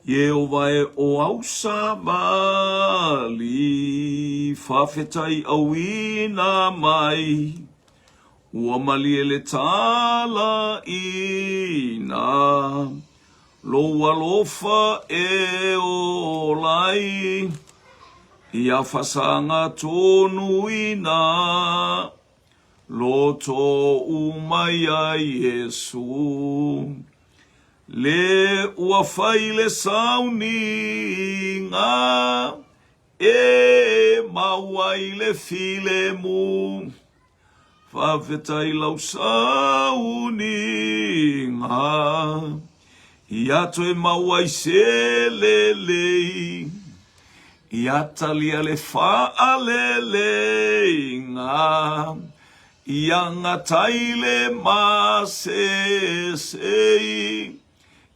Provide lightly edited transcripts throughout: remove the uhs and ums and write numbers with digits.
Yehova e o ausa mali, whawhetai awina mai, ua mali ele tala ina, loa lofa e o lai, ia whasanga tonu ina, loto umai a Yesu. Le ua whaile sauninga, e maua ile file mu, whawhetai lau sauninga, iato e maua i selelei, iatalia le whaaleleinga, ianga taile masesei,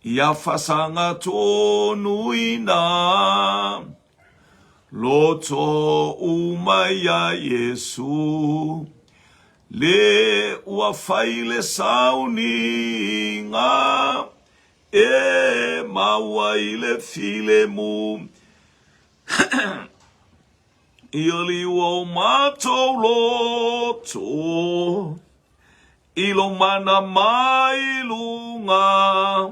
ia whasanga tonu ina, loto umai a Yesu, le ua whaile sauninga, e maua ile file mu, ioli ua o matou loto, ilo mana mai lunga,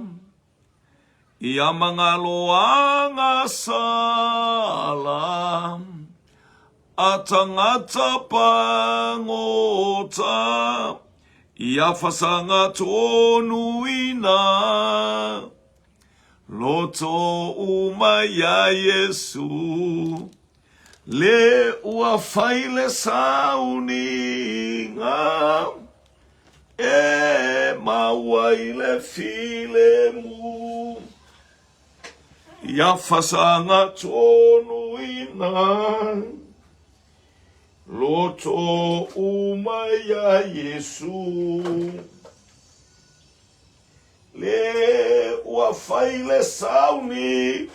ia mga loanga sala, atangata pangota, ia whasanga tonu ina, loto umai a Yesu, le ua whaile sauninga, e maua ile file mu, ia whasanga tonu ina, loto umai a Yesu, le ua whaile sauni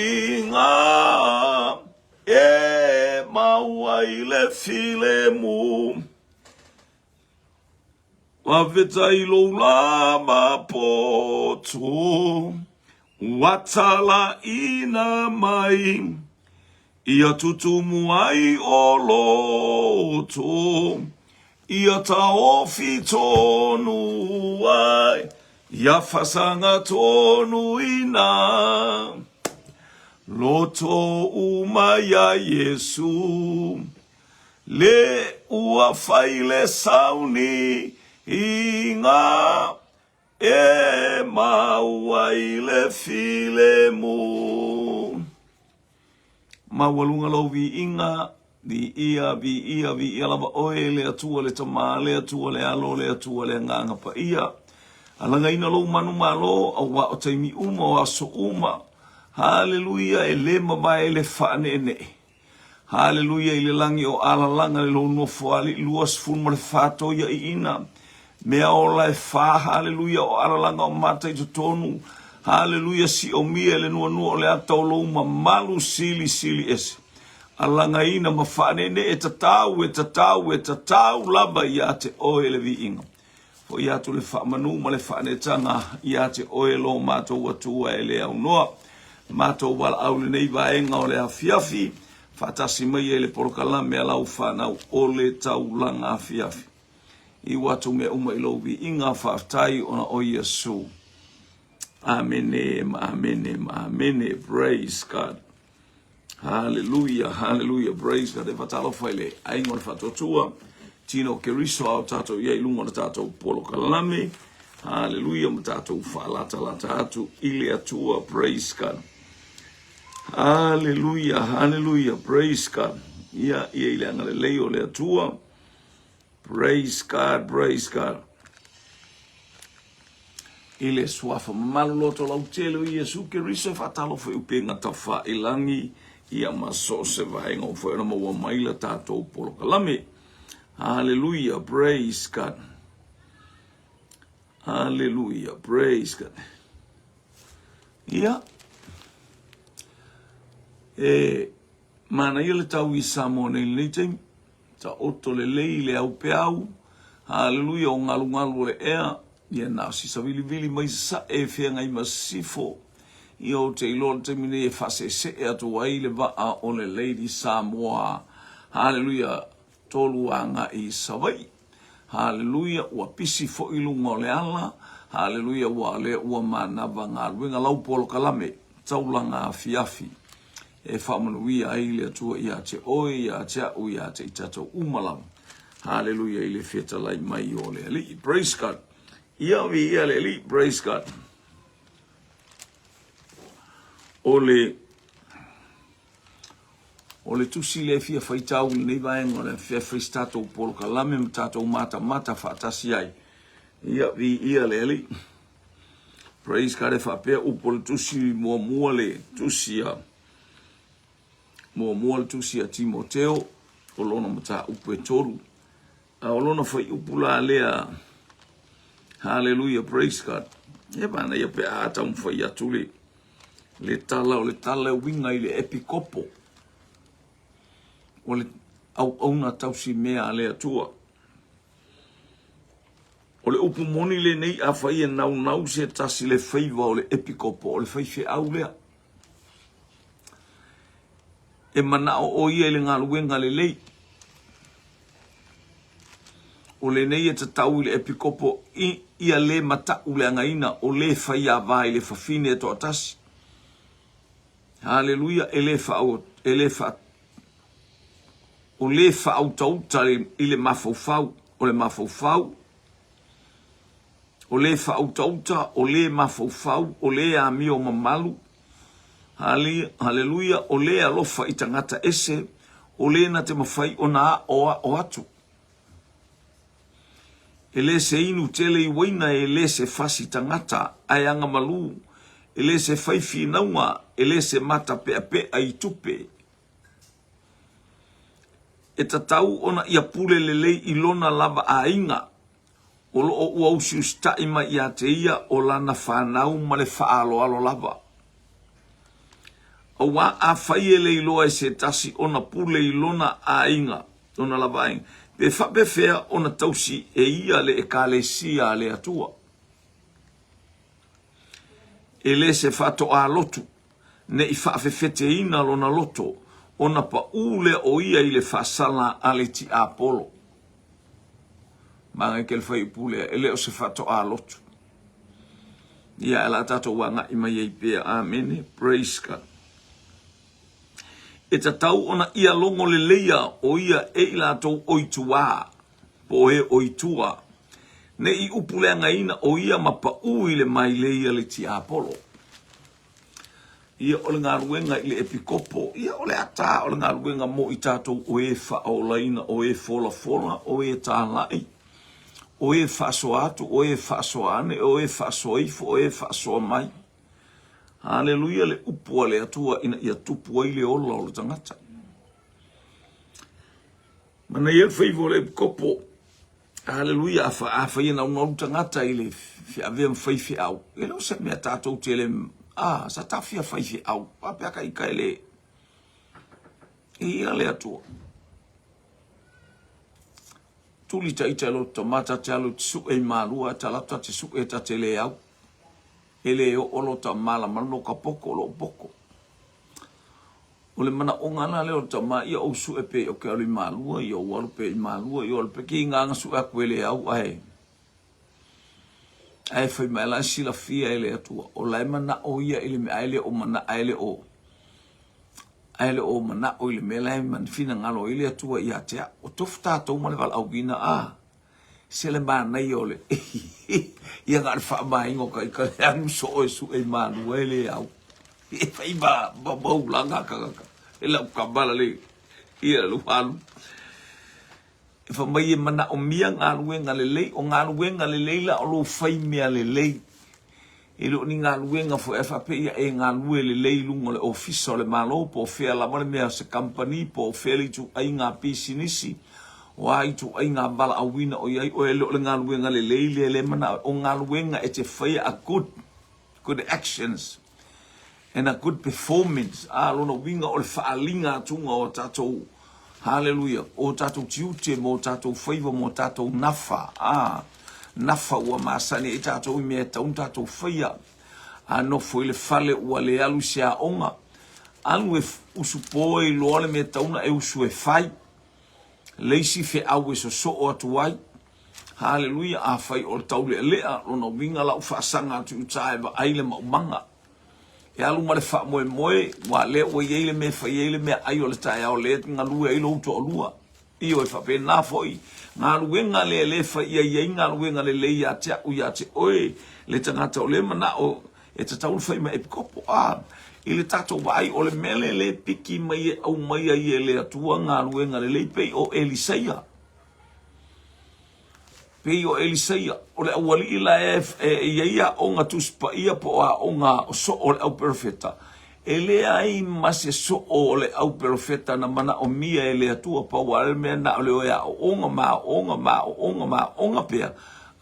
inga, e maua ile file mu, wawhetai lo lama poto, watala ina mai, ia tutumu ai o loto, ia taofi tonu ai, ia whasanga tonu ina, loto umai a Yesu, le ua whaile sauni inga, e maua ile file mu. Mawalunga lo vi inga, vi ia lava oe le atua le tama, le atua le alo, le atua le nganga pa ia. Alanga ina lo manu malo, a wa o taimi uma o aso uma. Hallelujah, e le mabae le whaane ne. Hallelujah, i le langi o ala langa le lo nofo ali luas funma le whato ia i ina. Mea o lai wha, hallelujah, o ala langa o mata i tonu. Hallelujah, si o mia le nua le atau lo malu sili ese. Alanga ina mawhane ne e tatau laba ia te oe le vi inga. Fo ia tu le whamanu ma le whane tanga ia te oe lo mātou atua e le au noa. Mātou wala au le nei vaenga o le afiafi. Whatasi mai e le porokalame alau whanau o le taulanga afiafi. I watu me uma ilo vi inga whaftai ona o Yesu. Amen, amen, praise God. Hallelujah, praise God. E whatalo whaile, aingo le whatotua, tino ke riso au tatou iei lungo na tatou polo kalame. Hallelujah, ma tatou whaalata atu, ile atua, praise God. Hallelujah, praise God. Ia ile angale leo le atua, praise God. Ile swafa maloloto lau telo i Yesu ke riso fatalo fo upenga tafa ilangi ia maso se vaenga o fo na maua maila tatou polo kalame. Hallelujah, praise God. Hallelujah, praise God. Ia mana ia le tau i Samone le tei ta oto le lei le au peau. Hallelujah, o ngalu le ea. Ia na si sa vili mai sa e fia ngai masifo Io te ilo te mine e fase se e atu ai le waa o le Lady Samoa. Hallelujah. Tolu anga i sawai. Hallelujah. Ua pisi fo ilunga o le ala. Hallelujah. Ua le ua manava ngā ruenga lau polo kalame. Taulanga fiafi. E whamanuia ai le atua ia te oe, ia te au, ia te itato umalam. Hallelujah. I le feta lai mai o le ali. Praise God. Ia vi ia le ali. Praise God. O le tusi le fia whaitau nei vaenga le fia whaistato polo kalame ma tato mata whaatasi ai. Ia vi ia le ali. Praise God e whapea upo le tusi mua le tusi a mua le tusi a Timoteo o lona mata upo e toru. O lona whai upo la lea. Hallelujah, praise God. E bana ia pe ata mwhai atu le tala winga i le epikopo. O le au na tausi mea le atua. O le upu moni le nei a whai e nau se tasi le whaiva o le epikopo, o le whaife au lea. E mana o ia le ngā luenga le lei. O le nei e te tau i le epikopo ia le mata u le angaina o le whai a vai le whawhine e to atasi. Hallelujah, o le whaau tauta i le mafaufau, o le mafaufau. O le whaau tauta, o le mafaufau, o le amio mamalu. Hallelujah, o le alofa i tangata ese, o le na te mawhai o na o atu. E le se inu tele i waina e le se fasi tangata, ai anga malu. E le se whaifi naunga, e le se mata pe ai tupe. E tatau ona ia pule lelei i lona lava a inga. O lo o uausi ustaima ia te ia o lana whanau ma le whaalo alo lava. O wa a whaie le iloa e se tasi ona pule i lona a inga, ona lava a inga. Pe whape whea ona tausi e ia le e kale sia le atua. E le se whato a lotu, ne i whaafefete ina lona loto, ona pa ule o ia i le whasala ale ti apolo. Mga ke le whai pule, e le o se whato a lotu. Ia e la tato wanga i mai ei pia, amen, praise God. E ta tau ona ia longo le leia o ia e i la tau oitua, po e oitua. Ne i upuleanga ina o ia mapa ui le mai leia le ti apolo. Ia ole ngā ruenga i le epikopo, ia ole ata ole ngā ruenga mo i tātou o e whaolaina, o e fola, o e tālai, o e whasoa atu, o e whasoa ane, o e whasoa ifo, o e whasoa mai. Hallelujah, le upua le atua ina ia tupua i le ola o le tangata. Mana ia whaivo le epikopo, hallelujah, a whaia na unga tangata i le whiawea mwhaifi au. E leo se mea tātou te le sa tafia whaifi au, papeaka i kai le. Ia le atua. Tuli ta ita lo tomata te alo tsu e marua, talata te su e ta te le au. Ele o olo ta mala mano ka poko lo poko. O le mana o ngana leo ta ma ia o su e pe o ke ali marua, ia o walu pe i marua, ia o le pe ki nganga su e kwele au ai. Ai fai mai la sila fia ele atua. O lai mana o ia ele me aile o mana aile o. Aile o mana o ile me lai man fina ngalo ele atua ia tea. O tofta tau male val au gina a. Sele mana i ole. Ia ngar wha mai ngo ka ika anu so o su e manu ele au. E fai ba bau langa kaka. Ele au kabala le. Ia luhalu. E wha mai e mana o mia ngā ruenga le lei, o ngā ruenga le leila o lo whai mea le lei. E lo ni ngā ruenga fo e whape ia e ngā rue le lei lungo le ofisa o le malo, po whea la mare mea se company, po whea li tu ai ngā pisinisi, o ai tu ai ngā bala awina o iai, o e lo le ngā ruenga le lei le mana, o ngā ruenga e te whai a good actions, and a good performance. Lona winga o le whaalinga tunga o tatou, hallelujah. O tatou tiute mo tatou whaiva mo tatou nafa. Nafa ua masani e tatou i mea taun tatou whaia. ano foi le fale ua le alu se aonga alu e usupo e loa le me tauna e usu e fai leisi fe au e so o atu ai. Haleluia, a fai o le tau le lea lona winga la ufaasanga atu utae ba aile maumanga e alu ma le wha moe moe wa le o yeile me fa yeile me ai o le tae au le ngalue ilo uto o lua iyo e whape na foi ngā luenga le fa ia ngā luenga le ia tea uia te oe le tangata o le mana o e te taulu whai ma epikopo i le tato wai o le mele le piki mai e au mai ai e le atua ngā luenga le pei o Elisaia pei o Elisaia o le awali ila ia o ngā tuspa ia po a o ngā so o le au perfeta e le ai mase so o le au profeta na mana o mia e le atua pa wale mea na o le oea o onga pea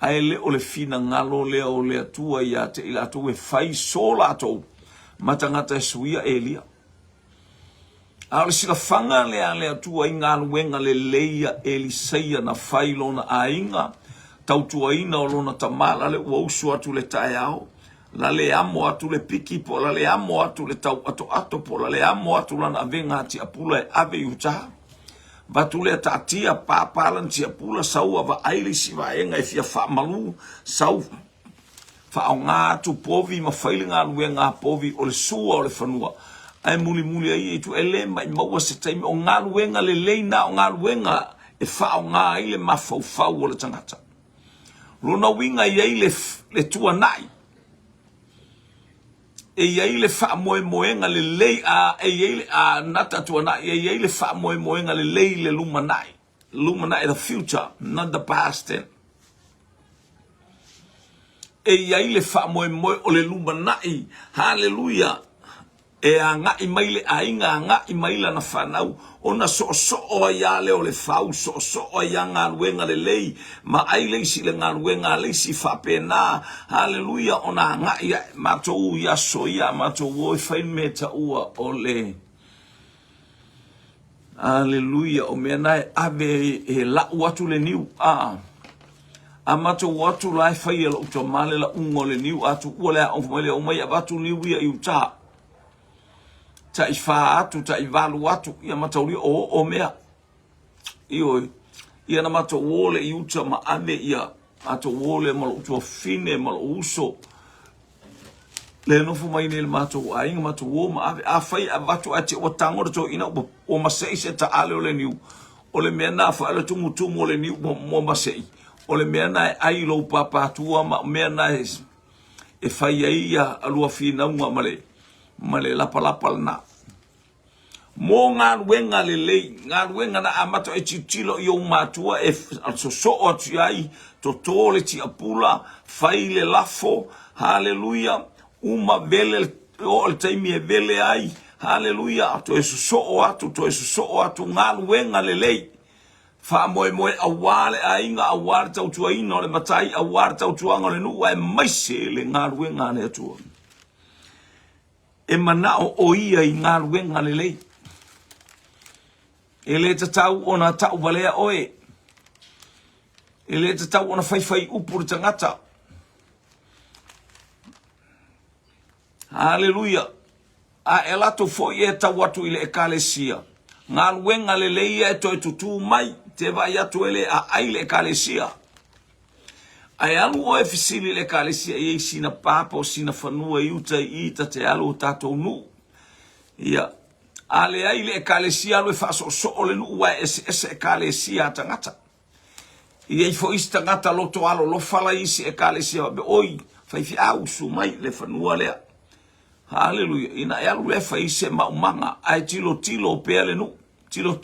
a ele o le fina ngalo le o le atua ia te ila atu e fai so la atou matangata e suia e lia a o le sila fanga le atua i ngā luenga le leia Elisaia na fai lona a inga tautua ina o lona tamala le ua usu atu le tae ao la le amo atu le piki po la le amo atu le tau ato po la le amo atu lana avenga ati apula e ave yuta batu le tatia papalan ti apula saua va aile si va enga e fia fa malu sau fa nga atu povi ma failinga luenga povi o le sua o le fanua ai muli ai tu ele mai maua se taimi o nga luenga le leina o nga luenga e fa nga ile ma fau o le tangata lona winga i le tua nai e iai le wha moenga le lei e iai le nata tuana e iai le wha moenga le lei le lumanai the future not the past e iai le wha o le lumanai hallelujah e a ngai mai le ainga ngai mai la na whanau ona so o ia le o le whau so o ia ngā luenga le lei ma ai leisi le ngā luenga leisi whapena hallelujah ona ngai matou ia so ia matou o whain meta ua o le hallelujah o mea nai ave e la watu le niu a matou watu lai whai e la utomale la ungo le niu atu ua lea o mai abatu niu ia i uta ta ifa atu ta ivalu atu ia matauri o mea iyo ia na mato wole i uta ma ave ia mato wole ma utua fine ma uso le nofu mai ne mato ainga mato wo ma ave a fai avatu ati o tango to ina o masei se ta ale o le niu o le mea na fa ale tumu o le niu mo masei o le mea na ai lo papa tua ma mea na e fai ia alua fina unga male lapa na mo ngā luenga le lei ngā luenga na amato e titilo i o matua e so o atu ai to tole ti apula fai le lafo hallelujah uma vele o le taimi e vele ai hallelujah to e so o atu ngā luenga le lei fa moe awale ainga awale tau tua ino le matai awale tau tua ngole nua e maise le ngā luenga le atua e mana o ia i ngā luenga le lei e le te tau o na tau valea oe e le te tau o na whai upu le tangata hallelujah a e lato fo i e tau atu i le ekalesia ngā luenga le leia e toi tutu mai te vai atu ele a ai le ekalesia ai alu o e fisili le ekalesia i e sina papa o sina whanua i uta i ita te alu o tatou nu ia ale ai le ekalesia lo fa so le nu wa ese ekalesia tangata i fo istangata lo to alo lo fala isi ekalesia be oi fa fi au su mai le fanua le hallelujah ina ya le fa ise ma manga ai tilo pe le nu tilo